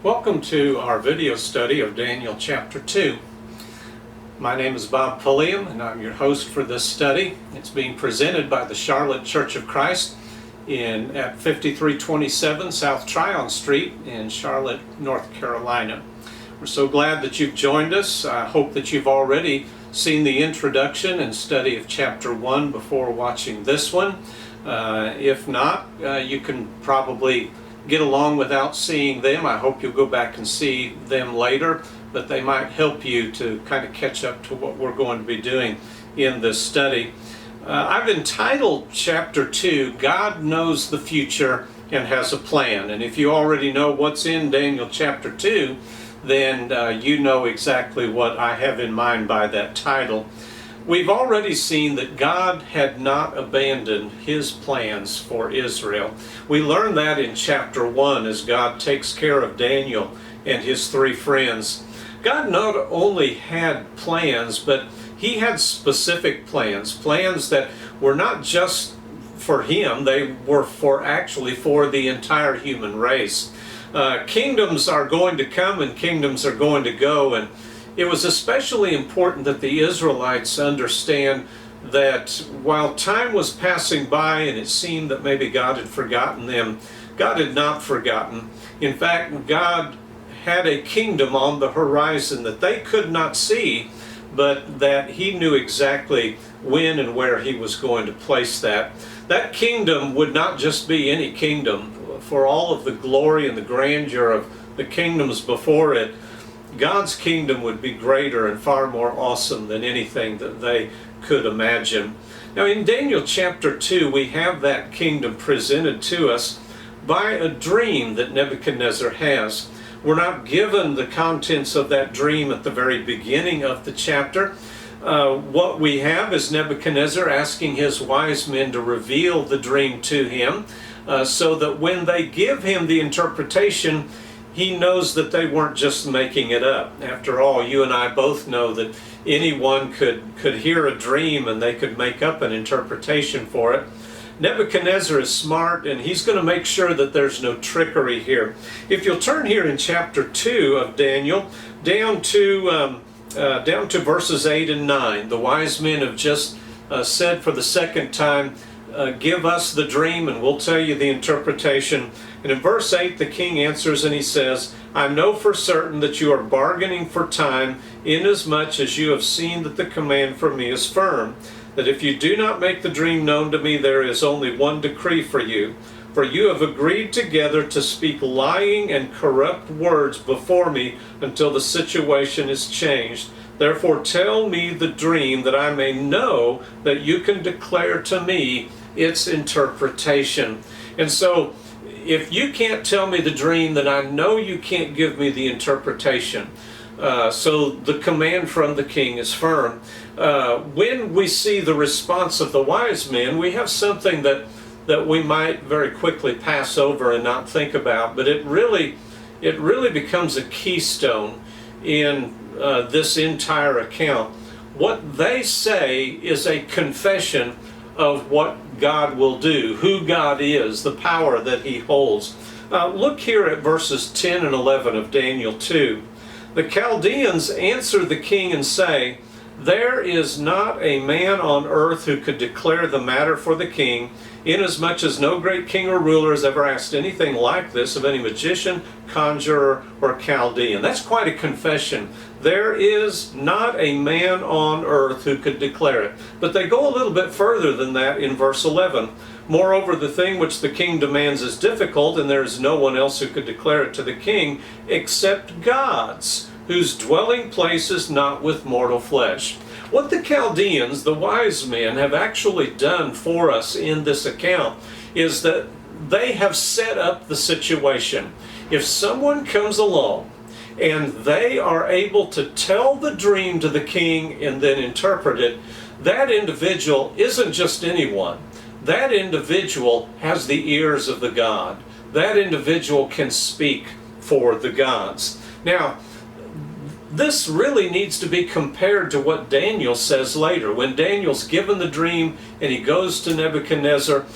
Welcome to our video study of Daniel chapter 2. My name is Bob Pulliam and I'm your host for this study. It's being presented by the Charlotte Church of Christ at 5327 South Tryon Street in Charlotte, North Carolina. We're so glad that you've joined us. I hope that you've already seen the introduction and study of chapter 1 before watching this one. If not, you can probably get along without seeing them. I hope you'll go back and see them later, but they might help you to kind of catch up to what we're going to be doing in this study. I've entitled chapter 2, God Knows the Future and Has a Plan. And if you already know what's in Daniel chapter 2, then you know exactly what I have in mind by that title. We've already seen that God had not abandoned His plans for Israel. We learn that in chapter 1 as God takes care of Daniel and his three friends. God not only had plans, but He had specific plans that were not just for Him, they were actually for the entire human race. Kingdoms are going to come and kingdoms are going to go, and it was especially important that the Israelites understand that while time was passing by and it seemed that maybe God had forgotten them, God had not forgotten. In fact, God had a kingdom on the horizon that they could not see, but that He knew exactly when and where He was going to place that. That kingdom would not just be any kingdom. For all of the glory and the grandeur of the kingdoms before it, God's kingdom would be greater and far more awesome than anything that they could imagine. Now in Daniel chapter 2, we have that kingdom presented to us by a dream that Nebuchadnezzar has. We're not given the contents of that dream at the very beginning of the chapter. What we have is Nebuchadnezzar asking his wise men to reveal the dream to him, so that when they give him the interpretation, he knows that they weren't just making it up. After all, you and I both know that anyone could hear a dream and they could make up an interpretation for it. Nebuchadnezzar is smart, and he's going to make sure that there's no trickery here. If you'll turn here in chapter 2 of Daniel, down to verses 8 and 9, the wise men have just said for the second time, give us the dream and we'll tell you the interpretation. And in verse 8 the king answers and he says, I know for certain that you are bargaining for time, inasmuch as you have seen that the command from me is firm, that if you do not make the dream known to me, there is only one decree for you. For you have agreed together to speak lying and corrupt words before me until the situation is changed. Therefore tell me the dream, that I may know that you can declare to me its interpretation. And so, if you can't tell me the dream, then I know you can't give me the interpretation. So the command from the king is firm. When we see the response of the wise men, we have something that we might very quickly pass over and not think about, but it really becomes a keystone in this entire account. What they say is a confession of what God will do, who God is, the power that He holds. Look here at verses 10 and 11 of Daniel 2. The Chaldeans answer the king and say, there is not a man on earth who could declare the matter for the king, inasmuch as no great king or ruler has ever asked anything like this of any magician, conjurer, or Chaldean. That's quite a confession. There is not a man on earth who could declare it. But they go a little bit further than that in verse 11. Moreover, the thing which the king demands is difficult, and there is no one else who could declare it to the king except God's, whose dwelling place is not with mortal flesh. What the Chaldeans, the wise men, have actually done for us in this account is that they have set up the situation. If someone comes along and they are able to tell the dream to the king and then interpret it, that individual isn't just anyone. That individual has the ears of the God. That individual can speak for the gods. Now, this really needs to be compared to what Daniel says later. When Daniel's given the dream and he goes to Nebuchadnezzar,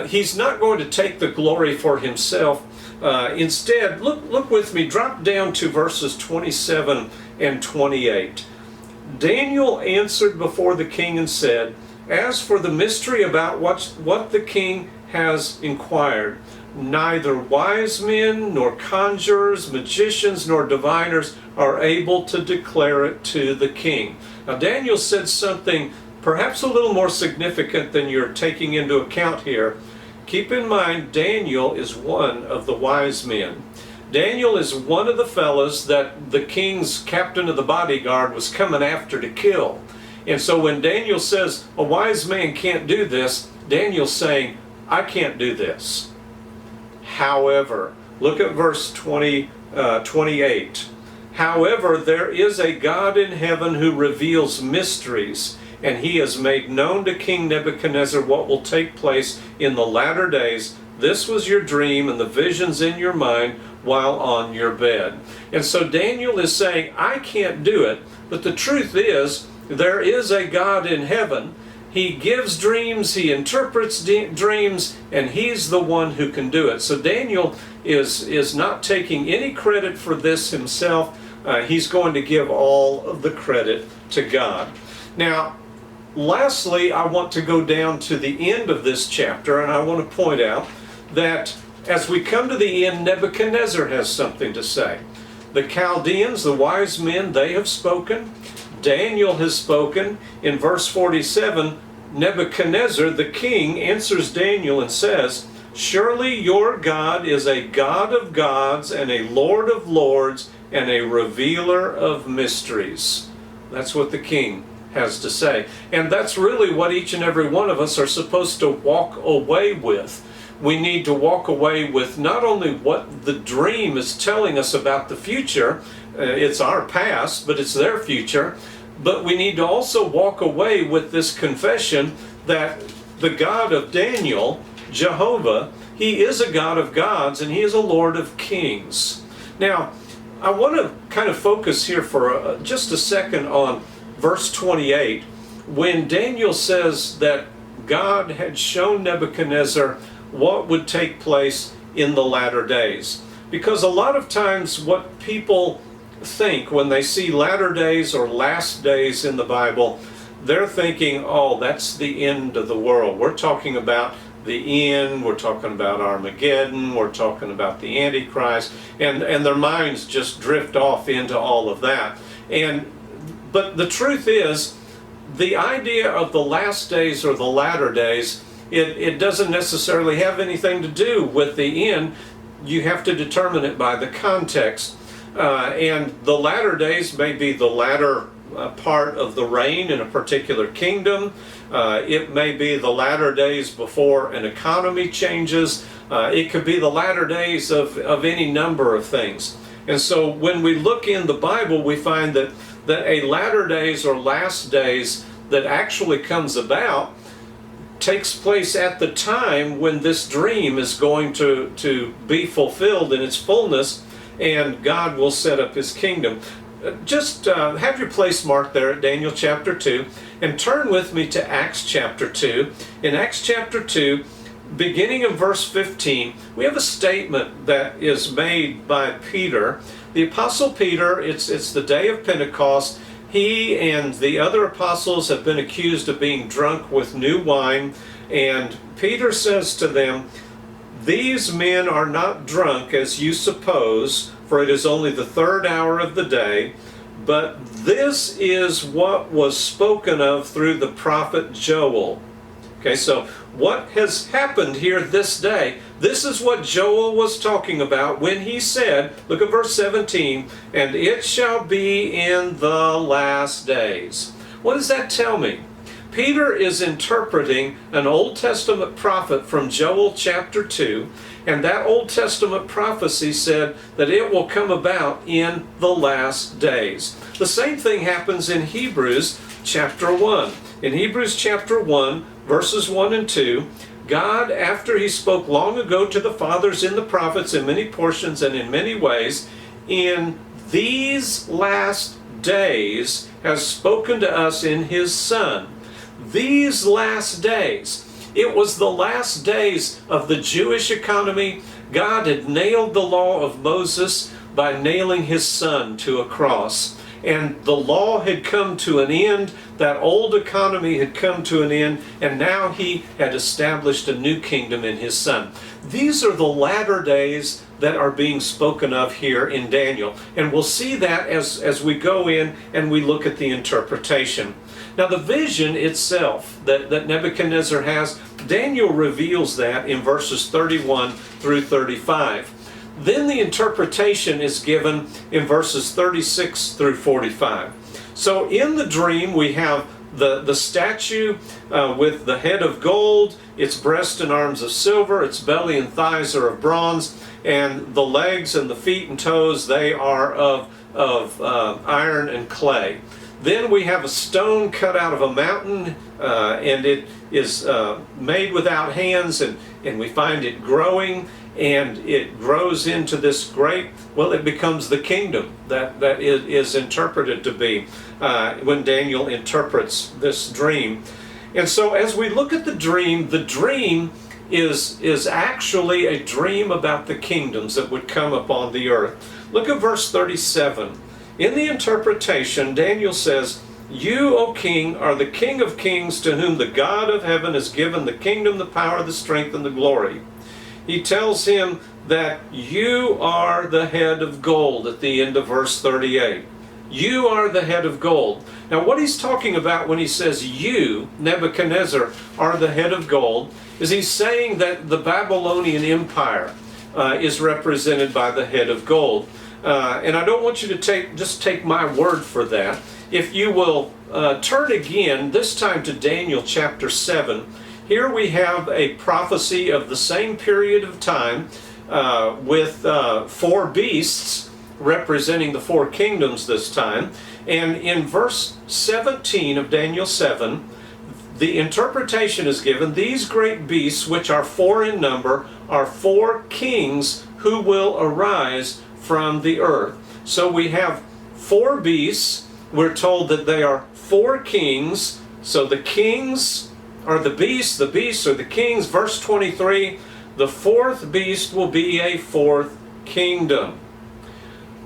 he's not going to take the glory for himself, Instead, look with me, drop down to verses 27 and 28. Daniel answered before the king and said, "As for the mystery about what the king has inquired, neither wise men, nor conjurers, magicians, nor diviners are able to declare it to the king." Now Daniel said something perhaps a little more significant than you're taking into account here. Keep in mind, Daniel is one of the wise men. Daniel is one of the fellows that the king's captain of the bodyguard was coming after to kill. And so when Daniel says, a wise man can't do this, Daniel's saying, I can't do this. However, look at verse 28. However, there is a God in heaven who reveals mysteries, and he has made known to King Nebuchadnezzar what will take place in the latter days. This was your dream and the visions in your mind while on your bed. And so Daniel is saying, I can't do it, but the truth is, there is a God in heaven. He gives dreams, he interprets dreams, and he's the one who can do it. So Daniel is not taking any credit for this himself. He's going to give all of the credit to God. Now, lastly, I want to go down to the end of this chapter, and I want to point out that as we come to the end, Nebuchadnezzar has something to say. The Chaldeans, the wise men, they have spoken. Daniel has spoken. In verse 47, Nebuchadnezzar, the king, answers Daniel and says, "Surely your God is a God of gods and a Lord of lords and a revealer of mysteries." That's what the king has to say. And that's really what each and every one of us are supposed to walk away with. We need to walk away with not only what the dream is telling us about the future, it's our past, but it's their future, but we need to also walk away with this confession that the God of Daniel, Jehovah, he is a God of gods and he is a Lord of kings. Now, I want to kind of focus here for just a second on verse 28, when Daniel says that God had shown Nebuchadnezzar what would take place in the latter days. Because a lot of times what people think when they see latter days or last days in the Bible, they're thinking, oh, that's the end of the world. We're talking about the end, we're talking about Armageddon, we're talking about the Antichrist, and their minds just drift off into all of that. But the truth is, the idea of the last days or the latter days, it doesn't necessarily have anything to do with the end. You have to determine it by the context. And the latter days may be the latter part of the reign in a particular kingdom. It may be the latter days before an economy changes. It could be the latter days of any number of things. And so when we look in the Bible, we find that a latter days or last days that actually comes about takes place at the time when this dream is going to be fulfilled in its fullness, and God will set up his kingdom. Just have your place marked there at Daniel chapter 2, and turn with me to Acts chapter 2. In Acts chapter 2, beginning in verse 15, we have a statement that is made by Peter. The Apostle Peter, it's the day of Pentecost. He and the other apostles have been accused of being drunk with new wine, and Peter says to them, "These men are not drunk as you suppose, for it is only the third hour of the day, but this is what was spoken of through the prophet Joel." Okay, so what has happened here this day? This is what Joel was talking about when he said, look at verse 17, "And it shall be in the last days." What does that tell me? Peter is interpreting an Old Testament prophet from Joel chapter 2, and that Old Testament prophecy said that it will come about in the last days. The same thing happens in Hebrews chapter 1. In Hebrews chapter 1, verses 1 and 2, God, after he spoke long ago to the fathers in the prophets in many portions and in many ways, in these last days has spoken to us in his Son. These last days. It was the last days of the Jewish economy. God had nailed the law of Moses by nailing his son to a cross. And the law had come to an end, that old economy had come to an end, and now he had established a new kingdom in his son. These are the latter days that are being spoken of here in Daniel. And we'll see that as we go in and we look at the interpretation. Now the vision itself that Nebuchadnezzar has, Daniel reveals that in verses 31 through 35. Then the interpretation is given in verses 36 through 45. So in the dream we have the statue with the head of gold, its breast and arms of silver, its belly and thighs are of bronze, and the legs and the feet and toes, they are of iron and clay. Then we have a stone cut out of a mountain, and it is made without hands, and we find it growing, and it grows into this great, well, it becomes the kingdom that it is interpreted to be when Daniel interprets this dream. And so as we look at the dream is actually a dream about the kingdoms that would come upon the earth. Look at verse 37. In the interpretation, Daniel says, "You, O king, are the King of kings, to whom the God of heaven has given the kingdom, the power, the strength, and the glory." He tells him that you are the head of gold at the end of verse 38. You are the head of gold. Now what he's talking about when he says you, Nebuchadnezzar, are the head of gold, is he's saying that the Babylonian Empire is represented by the head of gold. And I don't want you to just take my word for that. If you will turn again, this time to Daniel chapter 7, here we have a prophecy of the same period of time with four beasts representing the four kingdoms this time. And in verse 17 of Daniel 7, the interpretation is given, "These great beasts, which are four in number, are four kings who will arise from the earth." So we have four beasts. We're told that they are four kings. So the kings are the beasts are the kings. Verse 23, the fourth beast will be a fourth kingdom.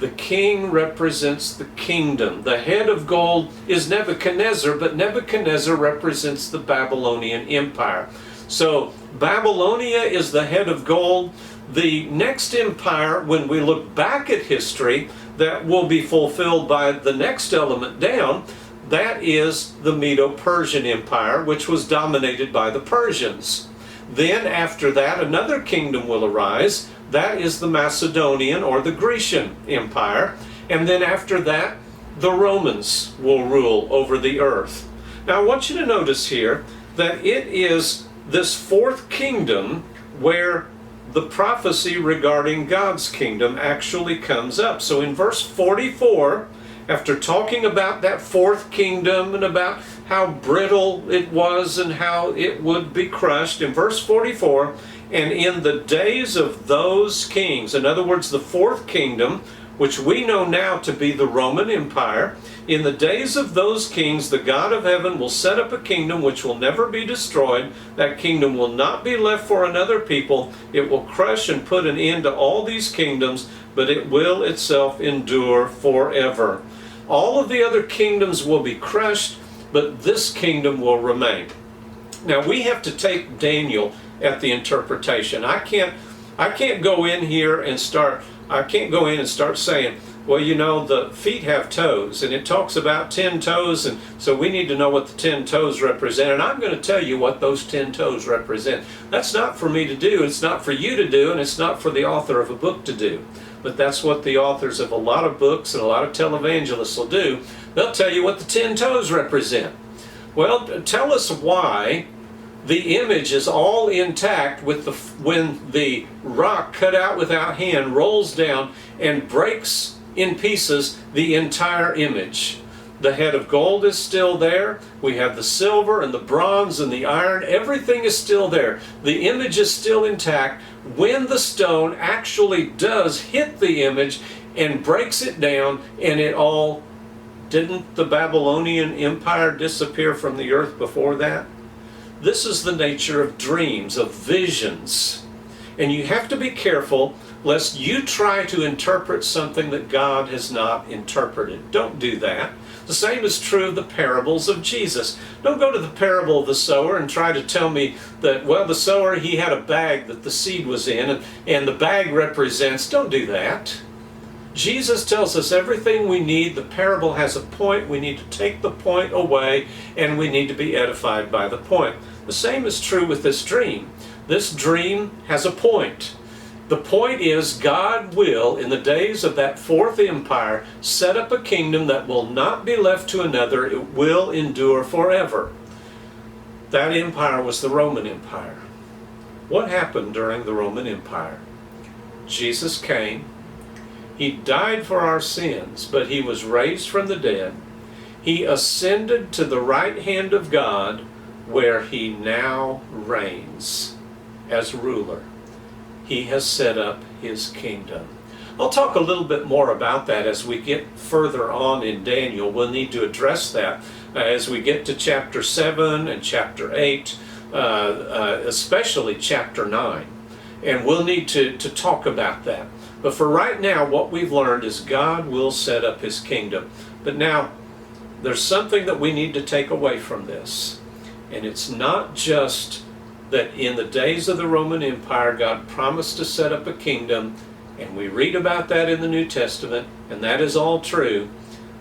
The king represents the kingdom. The head of gold is Nebuchadnezzar, but Nebuchadnezzar represents the Babylonian Empire. So Babylonia is the head of gold. The next empire, when we look back at history, that will be fulfilled by the next element down, that is the Medo-Persian Empire, which was dominated by the Persians. Then after that, another kingdom will arise. That is the Macedonian or the Grecian Empire. And then after that, the Romans will rule over the earth. Now I want you to notice here that it is this fourth kingdom where the prophecy regarding God's kingdom actually comes up. So in verse 44, after talking about that fourth kingdom and about how brittle it was and how it would be crushed, in verse 44, "And in the days of those kings," in other words, the fourth kingdom, which we know now to be the Roman Empire, "in the days of those kings, the God of heaven will set up a kingdom which will never be destroyed. That kingdom will not be left for another people. It will crush and put an end to all these kingdoms, but it will itself endure forever." All of the other kingdoms will be crushed, but this kingdom will remain. Now we have to take Daniel at the interpretation. I can't go in here and start saying, well, you know, the feet have toes, and it talks about 10 toes, and so we need to know what the 10 toes represent, and I'm going to tell you what those 10 toes represent. That's not for me to do, it's not for you to do, and it's not for the author of a book to do. But that's what the authors of a lot of books and a lot of televangelists will do. They'll tell you what the 10 toes represent. Well, tell us why the image is all intact when the rock cut out without hand rolls down and breaks in pieces the entire image. The head of gold is still there. We have the silver and the bronze and the iron. Everything is still there. The image is still intact when the stone actually does hit the image and breaks it down, and it all... Didn't the Babylonian Empire disappear from the earth before that? This is the nature of dreams, of visions. And you have to be careful lest you try to interpret something that God has not interpreted. Don't do that. The same is true of the parables of Jesus. Don't go to the parable of the sower and try to tell me that, well, the sower, he had a bag that the seed was in, and the bag represents. Don't do that. Jesus tells us everything we need. The parable has a point. We need to take the point away, and we need to be edified by the point. The same is true with this dream. This dream has a point. The point is God will, in the days of that fourth empire, set up a kingdom that will not be left to another. It will endure forever. That empire was the Roman Empire. What happened during the Roman Empire? Jesus came. He died for our sins, but he was raised from the dead. He ascended to the right hand of God, where he now reigns as ruler. He has set up his kingdom. I'll talk a little bit more about that as we get further on in Daniel. We'll need to address that as we get to chapter 7 and chapter 8, especially chapter 9. And we'll need to talk about that. But for right now, what we've learned is God will set up his kingdom. But now, there's something that we need to take away from this. And it's not just that in the days of the Roman Empire, God promised to set up a kingdom, and we read about that in the New Testament, and that is all true.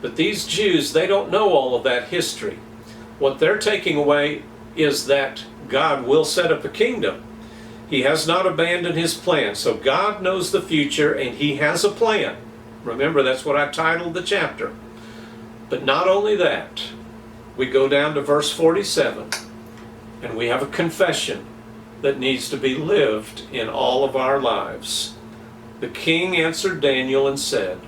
But these Jews, they don't know all of that history. What they're taking away is that God will set up a kingdom. He has not abandoned his plan. So God knows the future, and he has a plan. Remember, that's what I titled the chapter. But not only that, we go down to verse 47. And we have a confession that needs to be lived in all of our lives. The king answered Daniel and said,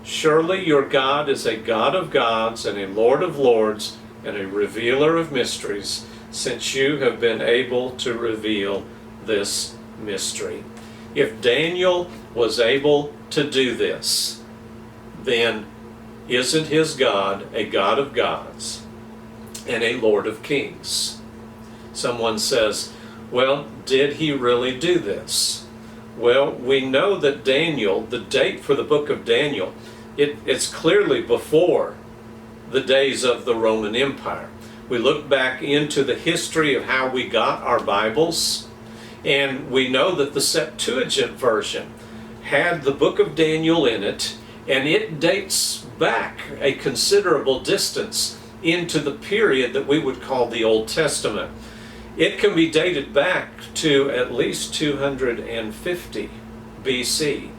"Surely your God is a God of gods and a Lord of lords and a revealer of mysteries, since you have been able to reveal this mystery." If Daniel was able to do this, then isn't his God a God of gods and a Lord of kings? Someone says, well, did he really do this? Well, we know that Daniel, the date for the book of Daniel, it's clearly before the days of the Roman Empire. We look back into the history of how we got our Bibles, and we know that the Septuagint version had the book of Daniel in it, and it dates back a considerable distance into the period that we would call the Old Testament. It can be dated back to at least 250 BC.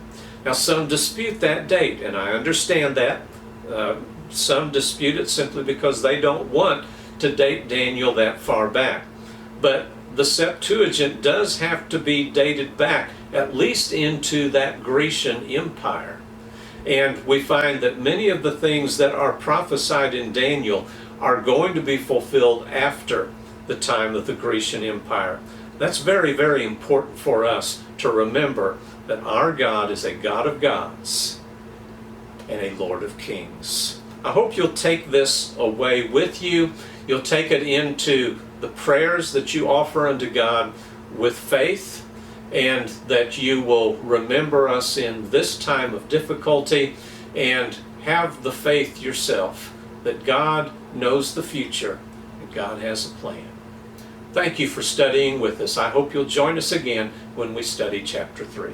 Now, some dispute that date, and I understand that. Some dispute it simply because they don't want to date Daniel that far back. But the Septuagint does have to be dated back at least into that Grecian Empire. And we find that many of the things that are prophesied in Daniel are going to be fulfilled after the time of the Grecian Empire. That's very, very important for us to remember that our God is a God of gods and a Lord of kings. I hope you'll take this away with you. You'll take it into the prayers that you offer unto God with faith, and that you will remember us in this time of difficulty and have the faith yourself that God knows the future and God has a plan. Thank you for studying with us. I hope you'll join us again when we study chapter 3.